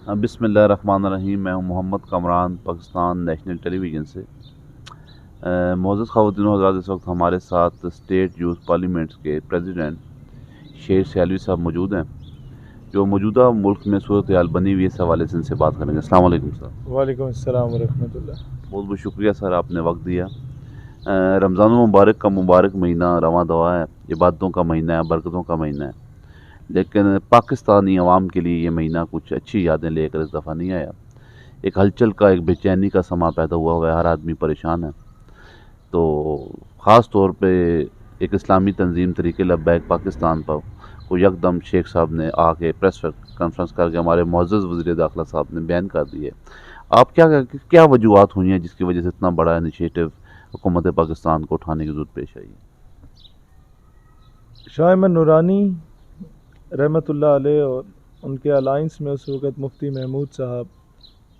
بسم اللہ الرحمن الرحیم. میں ہوں محمد کامران، پاکستان نیشنل ٹیلی ویژن سے. معزز خواتین و حضرات، اس وقت ہمارے ساتھ اسٹیٹ یوتھ پارلیمنٹس کے پریزیڈنٹ شیر سیالوی صاحب موجود ہیں، جو موجودہ ملک میں صورتحال بنی ہوئی ہے اس حوالے سے ان سے بات کریں گے. السلام علیکم سر. وعلیکم السلام ورحمۃ اللہ. بہت بہت شکریہ سر، آپ نے وقت دیا. رمضان المبارک کا مبارک مہینہ رواں دوا ہے، عبادتوں کا مہینہ ہے، برکتوں کا مہینہ ہے، لیکن پاکستانی عوام کے لیے یہ مہینہ کچھ اچھی یادیں لے کر اس دفعہ نہیں آیا. ایک ہلچل کا، ایک بے چینی کا سما پیدا ہوا ہے، ہر آدمی پریشان ہے. تو خاص طور پہ ایک اسلامی تنظیم طریق لبیک پاکستان پر کو یکدم شیخ صاحب نے آ کے پریس کانفرنس کر کے ہمارے معزز وزیر داخلہ صاحب نے بیان کر دی ہے. آپ کیا وجوہات ہوئی ہیں جس کی وجہ سے اتنا بڑا انیشیٹو حکومت پاکستان کو اٹھانے کی ضرورت پیش آئی ہے؟ شاہ احمد نورانی رحمۃ اللہ علیہ اور ان کے الائنس میں اس وقت مفتی محمود صاحب،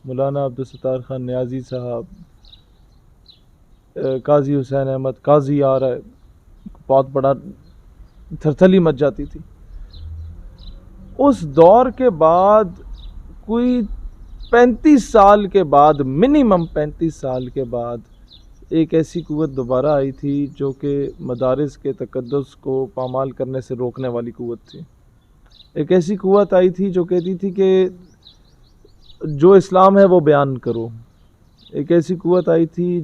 مولانا عبدالستار خان نیازی صاحب، قاضی حسین احمد قاضی آ رہا ہے، بہت بڑا تھرتھلی مچ جاتی تھی. اس دور کے بعد کوئی 35 سال کے بعد، منیمم 35 سال کے بعد ایک ایسی قوت دوبارہ آئی تھی جو کہ مدارس کے تقدس کو پامال کرنے سے روکنے والی قوت تھی. ایک ایسی قوت آئی تھی جو کہتی تھی کہ جو اسلام ہے وہ بیان کرو. ایک ایسی قوت آئی تھی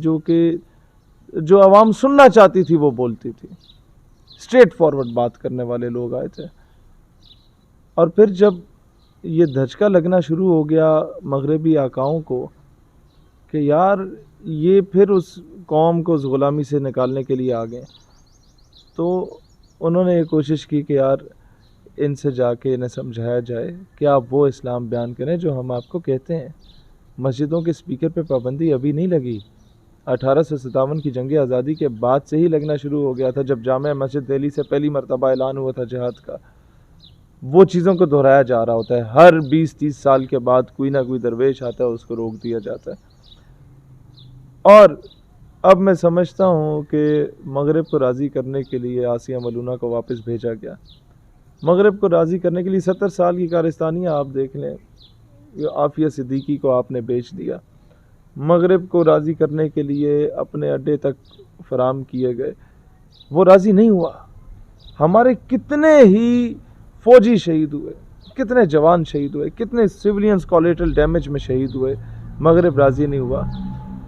جو عوام سننا چاہتی تھی وہ بولتی تھی. اسٹریٹ فارورڈ بات کرنے والے لوگ آئے تھے. اور پھر جب یہ دھچکا لگنا شروع ہو گیا مغربی آقاؤں کو کہ یار یہ پھر اس قوم کو اس غلامی سے نکالنے کے لیے آ گئے، تو انہوں نے یہ کوشش کی کہ یار ان سے جا کے انہیں سمجھایا جائے کہ آپ وہ اسلام بیان کریں جو ہم آپ کو کہتے ہیں. مسجدوں کے اسپیکر پہ پابندی ابھی نہیں لگی، 1857 کی جنگ آزادی کے بعد سے ہی لگنا شروع ہو گیا تھا، جب جامع مسجد دہلی سے پہلی مرتبہ اعلان ہوا تھا جہاد کا. وہ چیزوں کو دہرایا جا رہا ہوتا ہے، ہر 20-30 سال کے بعد کوئی نہ کوئی درویش آتا ہے، اس کو روک دیا جاتا ہے. اور اب میں سمجھتا ہوں کہ مغرب کو راضی کرنے کے لیے آسیہ ملونہ کو واپس بھیجا گیا. مغرب کو راضی کرنے کے لیے 70 سال کی کارستانیاں آپ دیکھ لیں. عافیہ صدیقی کو آپ نے بیچ دیا. مغرب کو راضی کرنے کے لیے اپنے اڈے تک فراہم کیے گئے، وہ راضی نہیں ہوا. ہمارے کتنے ہی فوجی شہید ہوئے، کتنے جوان شہید ہوئے، کتنے سیولینز کولیٹرل ڈیمیج میں شہید ہوئے، مغرب راضی نہیں ہوا.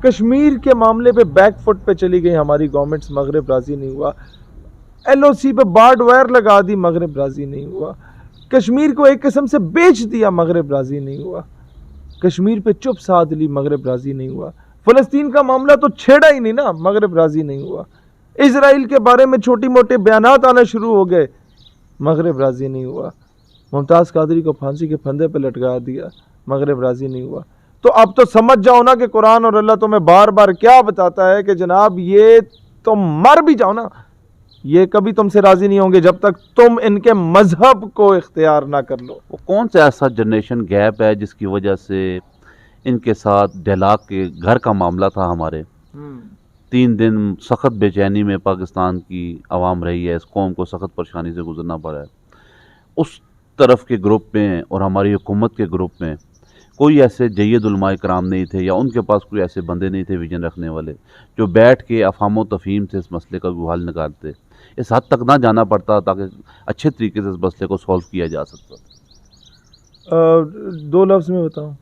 کشمیر کے معاملے پہ بیک فٹ پہ چلی گئی ہماری گورنمنٹس، مغرب راضی نہیں ہوا. ایل او سی پہ بارڈ وائر لگا دی، مغرب راضی نہیں ہوا. کشمیر کو ایک قسم سے بیچ دیا، مغرب راضی نہیں ہوا. کشمیر پہ چپ سادھ لی، مغرب راضی نہیں ہوا. فلسطین کا معاملہ تو چھیڑا ہی نہیں نا، مغرب راضی نہیں ہوا. اسرائیل کے بارے میں چھوٹی موٹے بیانات آنا شروع ہو گئے، مغرب راضی نہیں ہوا. ممتاز قادری کو پھانسی کے پھندے پہ لٹکا دیا، مغرب راضی نہیں ہوا. تو اب تو سمجھ جاؤ نا کہ قرآن اور اللہ تمہیں بار بار کیا بتاتا ہے کہ جناب یہ تم مر بھی جاؤ نا، یہ کبھی تم سے راضی نہیں ہوں گے جب تک تم ان کے مذہب کو اختیار نہ کر لو. وہ کون سا ایسا جنریشن گیپ ہے جس کی وجہ سے ان کے ساتھ ڈھلاک کے گھر کا معاملہ تھا؟ ہمارے 3 دن سخت بے چینی میں پاکستان کی عوام رہی ہے، اس قوم کو سخت پریشانی سے گزرنا پڑا ہے. اس طرف کے گروپ میں اور ہماری حکومت کے گروپ میں کوئی ایسے جید علماء کرام نہیں تھے، یا ان کے پاس کوئی ایسے بندے نہیں تھے ویژن رکھنے والے جو بیٹھ کے افہام و تفہیم سے اس مسئلے کا کوئی حل نکالتے. اس حد تک نہ جانا پڑتا تاکہ اچھے طریقے سے اس مسئلے کو سولو کیا جا سکتا. 2 لفظ میں بتاؤں،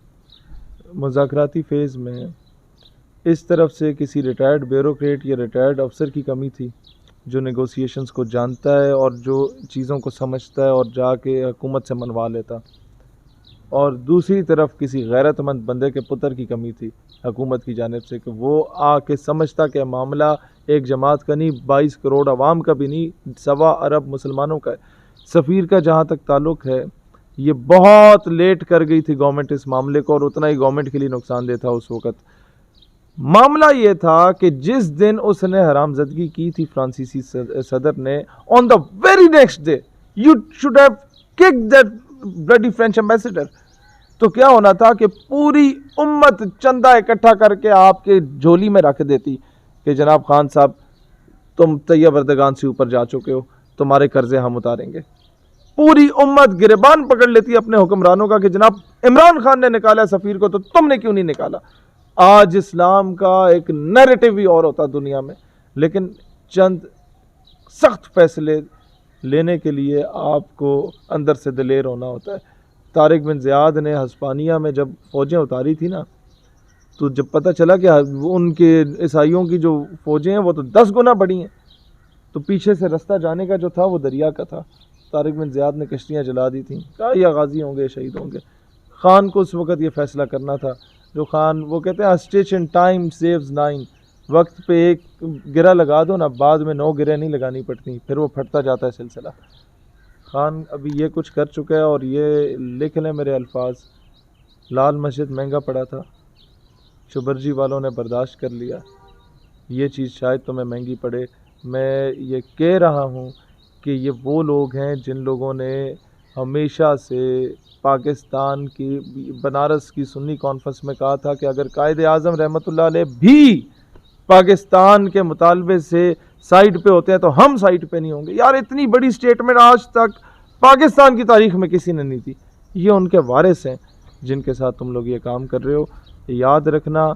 مذاکراتی فیز میں اس طرف سے کسی ریٹائرڈ بیوروکریٹ یا ریٹائرڈ افسر کی کمی تھی جو نیگوسیشنز کو جانتا ہے اور جو چیزوں کو سمجھتا ہے اور جا کے حکومت سے منوا لیتا، اور دوسری طرف کسی غیرت مند بندے کے پتر کی کمی تھی حکومت کی جانب سے کہ وہ آ کے سمجھتا کہ معاملہ ایک جماعت کا نہیں، 22 کروڑ عوام کا بھی نہیں، 1.25 ارب مسلمانوں کا ہے. سفیر کا جہاں تک تعلق ہے، یہ بہت لیٹ کر گئی تھی گورنمنٹ اس معاملے کو، اور اتنا ہی گورنمنٹ کے لیے نقصان دہ تھا اس وقت. معاملہ یہ تھا کہ جس دن اس نے حرام زدگی کی تھی فرانسیسی صدر نے، on the very next day you should have kick that bloody French ambassador. تو کیا ہونا تھا کہ پوری امت چندہ اکٹھا کر کے آپ کے جھولی میں رکھ دیتی کہ جناب خان صاحب تم طیب اردگان سے اوپر جا چکے ہو، تمہارے قرضے ہم اتاریں گے. پوری امت گریبان پکڑ لیتی ہے اپنے حکمرانوں کا کہ جناب عمران خان نے نکالا سفیر کو تو تم نے کیوں نہیں نکالا. آج اسلام کا ایک نیریٹو ہی اور ہوتا دنیا میں، لیکن چند سخت فیصلے لینے کے لیے آپ کو اندر سے دلیر ہونا ہوتا ہے. طارق بن زیاد نے ہسپانیہ میں جب فوجیں اتاری تھی نا، تو جب پتہ چلا کہ ان کے عیسائیوں کی جو فوجیں ہیں وہ تو 10 گنا بڑی ہیں، تو پیچھے سے رستہ جانے کا جو تھا وہ دریا کا تھا. طارق بن زیاد نے کشتیاں جلا دی تھیں، کہا یا غازی ہوں گے شہید ہوں گے. خان کو اس وقت یہ فیصلہ کرنا تھا، جو خان وہ کہتے ہیں اسٹیچ ان ٹائم سیوز 9، وقت پہ ایک گرہ لگا دو نا، بعد میں 9 گرہ نہیں لگانی پڑتی، پھر وہ پھٹتا جاتا ہے سلسلہ. خان ابھی یہ کچھ کر چکا ہے، اور یہ لکھ لیں میرے الفاظ، لال مسجد مہنگا پڑا تھا، شبرجی والوں نے برداشت کر لیا، یہ چیز شاید تمہیں مہنگی پڑے. میں یہ کہہ رہا ہوں کہ یہ وہ لوگ ہیں جن لوگوں نے ہمیشہ سے پاکستان کی بنارس کی سنی کانفرنس میں کہا تھا کہ اگر قائد اعظم رحمۃ اللہ علیہ بھی پاکستان کے مطالبے سے سائٹ پہ ہوتے ہیں تو ہم سائٹ پہ نہیں ہوں گے. یار اتنی بڑی سٹیٹمنٹ آج تک پاکستان کی تاریخ میں کسی نے نہیں تھی. یہ ان کے وارث ہیں جن کے ساتھ تم لوگ یہ کام کر رہے ہو. یاد رکھنا،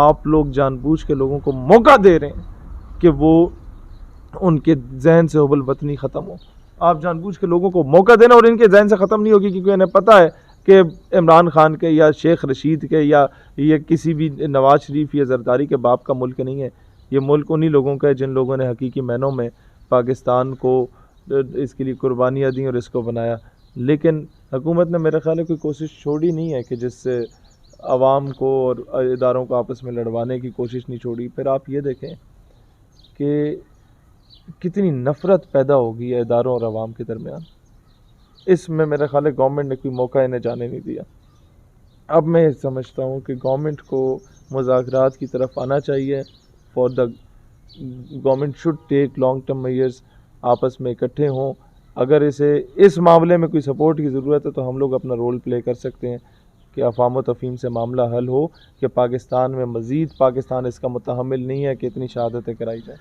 آپ لوگ جان بوجھ کے لوگوں کو موقع دے رہے ہیں کہ وہ ان کے ذہن سے حب الوطنی ختم ہو. آپ جان بوجھ کے لوگوں کو موقع دینا، اور ان کے ذہن سے ختم نہیں ہوگی، کیونکہ انہیں پتہ ہے کہ عمران خان کے یا شیخ رشید کے یا یہ کسی بھی نواز شریف یا زرداری کے باپ کا ملک نہیں ہے. یہ ملک انہی لوگوں کا ہے جن لوگوں نے حقیقی معنوں میں پاکستان کو اس کے لیے قربانیاں دیں اور اس کو بنایا. لیکن حکومت نے میرے خیال ہے کوئی کوشش چھوڑی نہیں ہے کہ جس سے عوام کو اور اداروں کو آپس میں لڑوانے کی کوشش نہیں چھوڑی. پھر آپ یہ دیکھیں کہ کتنی نفرت پیدا ہوگی ہے اداروں اور عوام کے درمیان. اس میں میرے خیال ہے گورنمنٹ نے کوئی موقع انہیں جانے نہیں دیا. اب میں سمجھتا ہوں کہ گورنمنٹ کو مذاکرات کی طرف آنا چاہیے. For the government should take long term measures, آپس میں اکٹھے ہوں. اگر اس معاملے میں کوئی سپورٹ کی ضرورت ہے تو ہم لوگ اپنا رول پلے کر سکتے ہیں کہ افہام و تفہیم سے معاملہ حل ہو، کہ پاکستان میں مزید پاکستان اس کا متحمل نہیں ہے کہ اتنی شہادتیں کرائی جائیں.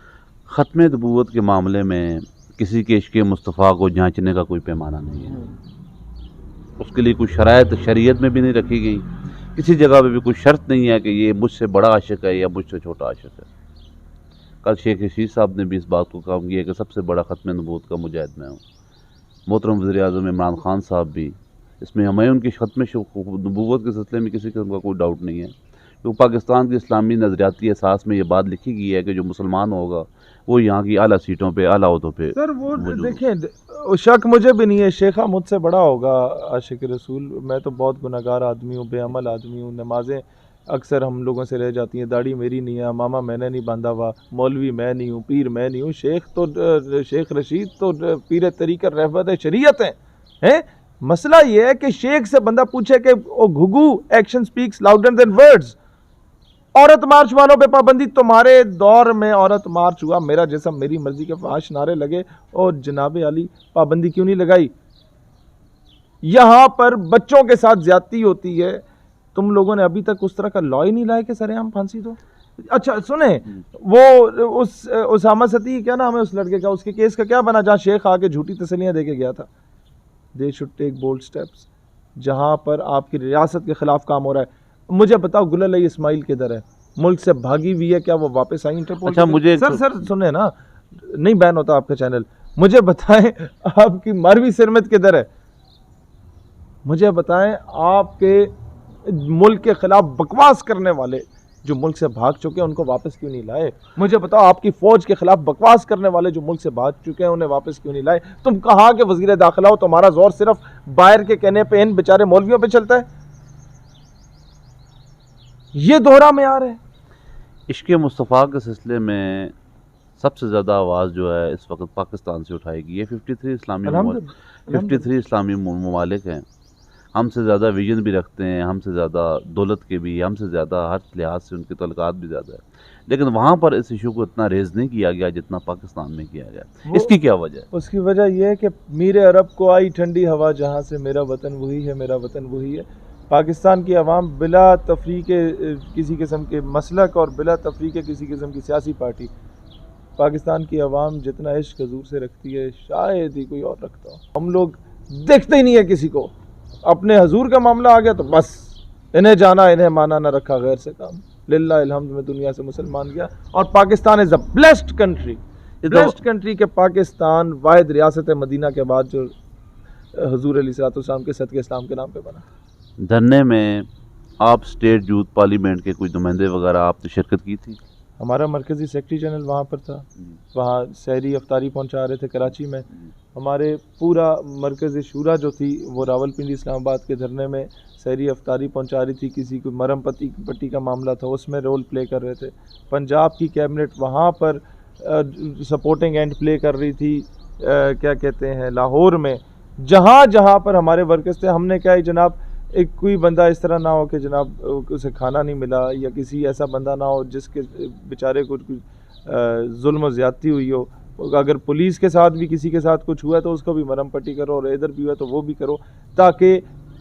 ختم نبوت کے معاملے میں کسی کے عشق مصطفیٰ کو جانچنے کا کوئی پیمانہ نہیں ہے. اس کے لیے کوئی شرائط شریعت میں بھی نہیں رکھی گئی، کسی جگہ پہ بھی کوئی شرط نہیں ہے کہ یہ مجھ سے بڑا عاشق ہے یا مجھ سے چھوٹا عاشق ہے. کل شیخ رشید صاحب نے بھی اس بات کو کہا کہ سب سے بڑا ختم نبوت کا مجاہد میں ہوں. محترم وزیر اعظم عمران خان صاحب بھی، اس میں ہمیں ان کی ختم نبوت کے سلسلے میں کسی قسم کا کوئی ڈاؤٹ نہیں ہے. کیونکہ پاکستان کی اسلامی نظریاتی احساس میں یہ بات لکھی گئی ہے کہ جو مسلمان ہوگا وہ یہاں کی اعلیٰ سیٹوں پہ، اعلیٰ عہدوں پہ. سر وہ دیکھیں، شک مجھے بھی نہیں ہے شیخہ مجھ سے بڑا ہوگا عاشق رسول. میں تو بہت گناہ گار آدمی ہوں، بے عمل آدمی ہوں. نمازیں اکثر ہم لوگوں سے رہ جاتی ہیں، داڑھی میری نہیں ہے، امامہ میں نے نہیں باندھا ہوا، مولوی میں نہیں ہوں، پیر میں نہیں ہوں. شیخ رشید تو پیر طریقت رہبر شریعت ہیں. مسئلہ یہ ہے کہ شیخ سے بندہ پوچھے کہ او گھگو، action specs louder than words. عورت مارچ والوں پہ پابندی، تمہارے دور میں عورت مارچ ہوا، میرا جسم میری مرضی کے فحش نعرے لگے، اور جناب علی پابندی کیوں نہیں لگائی؟ یہاں پر بچوں کے ساتھ زیادتی ہوتی ہے، تم لوگوں نے ابھی تک اس طرح کا لا ہی نہیں لائے کہ سر عام پھانسی دو. اچھا سنیں، وہ اس اسامہ ستی، کیا نام ہے اس لڑکے کا، اس کے کیس کا کیا بنا جہاں شیخ آ کے جھوٹی تسلیاں دے کے گیا تھا؟ They should take bold steps. جہاں پر آپ کی ریاست کے خلاف کام ہو رہا ہے، مجھے بتاؤ گل علی اسماعیل کدھر ہے؟ ملک سے بھاگی ہوئی ہے، کیا وہ واپس آئی انٹرپول؟ اچھا مجھے سر سنیں نا، نہیں بین ہوتا آپ کا چینل. مجھے بتائیں آپ کی ماروی سرمت کدھر ہے؟ مجھے بتائیں آپ کے ملک کے خلاف بکواس کرنے والے جو ملک سے بھاگ چکے ہیں ان کو واپس کیوں نہیں لائے؟ مجھے بتاؤ آپ کی فوج کے خلاف بکواس کرنے والے جو ملک سے بھاگ چکے ہیں انہیں واپس کیوں نہیں لائے؟ تم کہاں کہ وزیر داخلہ ہو، تمہارا زور صرف باہر کے کہنے پہ ان بیچارے مولویوں پہ چلتا ہے. یہ دوہرا معیار ہے. عشق مصطفیٰ کے سلسلے میں سب سے زیادہ آواز جو ہے اس وقت پاکستان سے اٹھائے گی. یہ 53 اسلامی ممالک ہیں، ہم سے زیادہ ویژن بھی رکھتے ہیں، ہم سے زیادہ دولت کے بھی، ہم سے زیادہ ہر لحاظ سے ان کے تعلقات بھی زیادہ ہے. لیکن وہاں پر اس ایشو کو اتنا ریز نہیں کیا گیا جتنا پاکستان میں کیا گیا. اس کی کیا وجہ ہے؟ اس کی وجہ یہ ہے کہ میر عرب کو آئی ٹھنڈی ہوا جہاں سے، میرا وطن وہی ہے، میرا وطن وہی ہے. پاکستان کی عوام بلا تفریق کسی قسم کے مسلک اور بلا تفریق کسی قسم کی سیاسی پارٹی، پاکستان کی عوام جتنا عشق حضور سے رکھتی ہے شاید ہی کوئی اور رکھتا ہو. ہم لوگ دیکھتے ہی نہیں ہے کسی کو. اپنے حضور کا معاملہ آ گیا تو بس انہیں جانا انہیں مانا نہ رکھا غیر سے کام. للہ الحمد میں دنیا سے مسلمان گیا. اور پاکستان از اے بلیسڈ کنٹری. بلیسڈ کنٹری کہ پاکستان واحد ریاست مدینہ کے بعد جو حضور علیہ الصلوۃ والسلام کے صدقے اسلام کے نام پہ بنا. دھرنے میں آپ اسٹیٹ یوتھ پارلیمنٹ کے کوئی نمائندے وغیرہ آپ نے شرکت کی تھی؟ ہمارا مرکزی سیکرٹری جنرل وہاں پر تھا. وہاں سحری افطاری پہنچا رہے تھے کراچی میں. ہمارے پورا مرکز شورا جو تھی وہ راولپنڈی اسلام آباد کے دھرنے میں سحری افطاری پہنچا رہی تھی. کسی کو مرم پٹی کا معاملہ تھا اس میں رول پلے کر رہے تھے. پنجاب کی کیبنٹ وہاں پر سپورٹنگ اینڈ پلے کر رہی تھی. کیا کہتے ہیں لاہور میں جہاں جہاں پر ہمارے ورکرز تھے. ہم نے کہا جناب ایک کوئی بندہ اس طرح نہ ہو کہ جناب اسے کھانا نہیں ملا یا کسی ایسا بندہ نہ ہو جس کے بیچارے کو ظلم و زیادتی ہوئی ہو. اگر پولیس کے ساتھ بھی کسی کے ساتھ کچھ ہوا ہے تو اس کو بھی مرم پٹی کرو اور ادھر بھی ہوا تو وہ بھی کرو تاکہ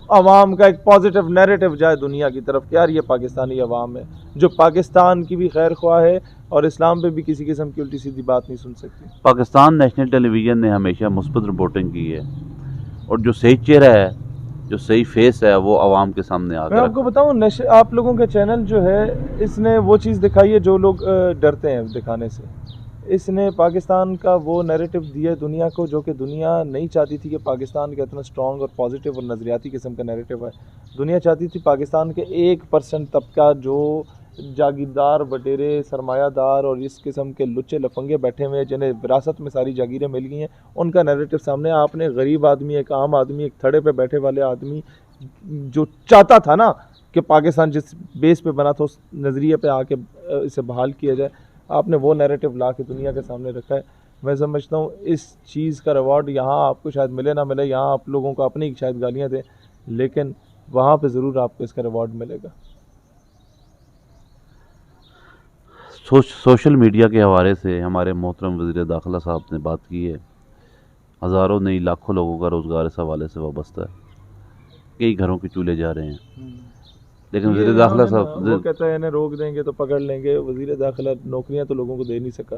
عوام کا ایک پازیٹیو نیریٹو جائے دنیا کی طرف کہ یار یہ پاکستانی عوام ہے جو پاکستان کی بھی خیر خواہ ہے اور اسلام پہ بھی کسی قسم کی الٹی سیدھی بات نہیں سن سکتی. پاکستان نیشنل ٹیلی ویژن نے ہمیشہ مثبت رپورٹنگ کی ہے اور جو صحیح چہرہ ہے جو صحیح فیس ہے وہ عوام کے سامنے آ میں آپ کو بتاؤں آپ لوگوں کا چینل جو ہے اس نے وہ چیز دکھائی ہے جو لوگ ڈرتے ہیں دکھانے سے. اس نے پاکستان کا وہ نیریٹو دیا ہے دنیا کو جو کہ دنیا نہیں چاہتی تھی کہ پاکستان کا اتنا اسٹرانگ اور پازیٹیو اور نظریاتی قسم کا نیریٹو ہے. دنیا چاہتی تھی پاکستان کے 1% طبقہ جو جاگیردار بٹیرے سرمایہ دار اور اس قسم کے لچے لفنگے بیٹھے ہوئے ہیں جنہیں وراثت میں ساری جاگیریں مل گئی ہیں ان کا نیریٹو سامنے. آپ نے غریب آدمی ایک عام آدمی ایک تھڑے پہ بیٹھے والے آدمی جو چاہتا تھا نا کہ پاکستان جس بیس پہ بنا تھا اس نظریے پہ آ کے اسے بحال کیا جائے آپ نے وہ نیریٹو لا کے دنیا کے سامنے رکھا ہے. میں سمجھتا ہوں اس چیز کا ریوارڈ یہاں آپ کو شاید ملے نہ ملے. یہاں آپ لوگوں کو اپنی شاید گالیاں دیں لیکن وہاں پہ ضرور آپ کو اس کا ریوارڈ ملے گا. سوشل میڈیا کے حوالے سے ہمارے محترم وزیر داخلہ صاحب نے بات کی ہے. ہزاروں نہیں لاکھوں لوگوں کا روزگار اس حوالے سے وابستہ ہے. کئی گھروں کے چولہے جا رہے ہیں لیکن وزیر داخلہ صاحب وہ کہتا ہے انہیں روک دیں گے تو پکڑ لیں گے. وزیر داخلہ نوکریاں تو لوگوں کو دے نہیں سکا.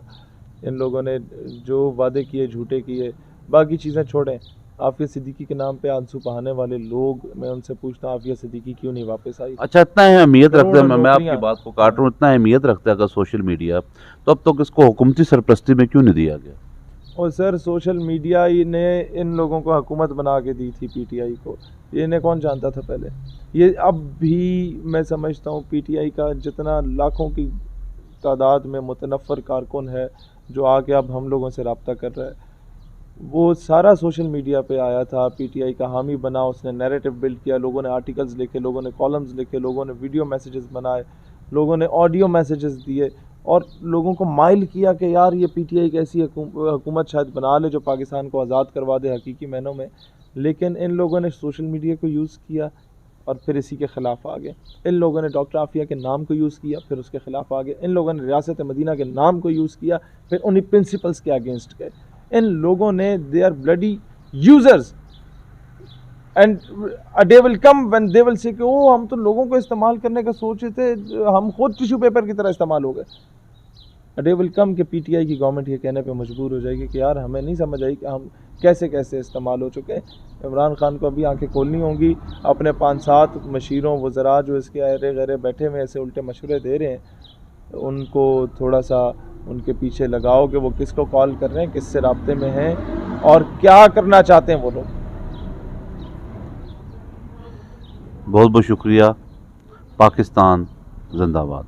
ان لوگوں نے جو وعدے کیے جھوٹے کیے. باقی چیزیں چھوڑیں. عافیہ صدیقی کے نام پہ آنسو بہانے والے لوگ میں ان سے پوچھتا ہوں عافیہ صدیقی کیوں نہیں واپس آئی؟ اچھا اتنا اہمیت رکھتا ہے میں آپ کی بات کو کاٹ رہا ہوں اتنا اہمیت رکھتا ہے اگر سوشل میڈیا تو اب تک اس کو حکومتی سرپرستی میں کیوں نہیں دیا گیا؟ اور سر سوشل میڈیا نے ان لوگوں کو حکومت بنا کے دی تھی پی ٹی آئی کو. یہ انہیں کون جانتا تھا پہلے؟ یہ اب بھی میں سمجھتا ہوں پی ٹی آئی کا جتنا لاکھوں کی تعداد میں متنفر کارکن ہے جو آ کے اب ہم لوگوں سے رابطہ کر رہا ہے وہ سارا سوشل میڈیا پہ آیا تھا. پی ٹی آئی کا حامی بنا. اس نے نیریٹو بلڈ کیا. لوگوں نے آرٹیکلز لکھے لوگوں نے کالمز لکھے لوگوں نے ویڈیو میسیجز بنائے لوگوں نے آڈیو میسیجز دیے اور لوگوں کو مائل کیا کہ یار یہ پی ٹی آئی ایک ایسی حکومت شاید بنا لے جو پاکستان کو آزاد کروا دے حقیقی معنوں میں. لیکن ان لوگوں نے سوشل میڈیا کو یوز کیا اور پھر اسی کے خلاف آ گئے. ان لوگوں نے ڈاکٹر عافیہ کے نام کو یوز کیا پھر اس کے خلاف آ گئے. ان لوگوں نے ریاست مدینہ کے نام کو یوز کیا پھر انہی پرنسپلز کے اگینسٹ گئے. ان لوگوں نے they are bloody users and they will come when they will say کہ او ہم تو لوگوں کو استعمال کرنے کا سوچ رہے تھے ہم خود ٹیشو پیپر کی طرح استعمال ہو گئے. ڈے ول کم کہ پی ٹی آئی کی گورنمنٹ یہ کہنے پہ مجبور ہو جائے گی کہ یار ہمیں نہیں سمجھ آئی کہ ہم کیسے کیسے استعمال ہو چکے. عمران خان کو ابھی آنکھیں کھولنی ہوں گی. اپنے 5-7 مشیروں وزراء جو اس کے ارے غیرے بیٹھے ہوئے ایسے الٹے مشورے دے رہے ہیں ان کو تھوڑا سا ان کے پیچھے لگاؤ کہ وہ کس کو کال کر رہے ہیں کس سے رابطے میں ہیں اور کیا کرنا چاہتے ہیں وہ لوگ. بہت بہت شکریہ. پاکستان زندہ باد.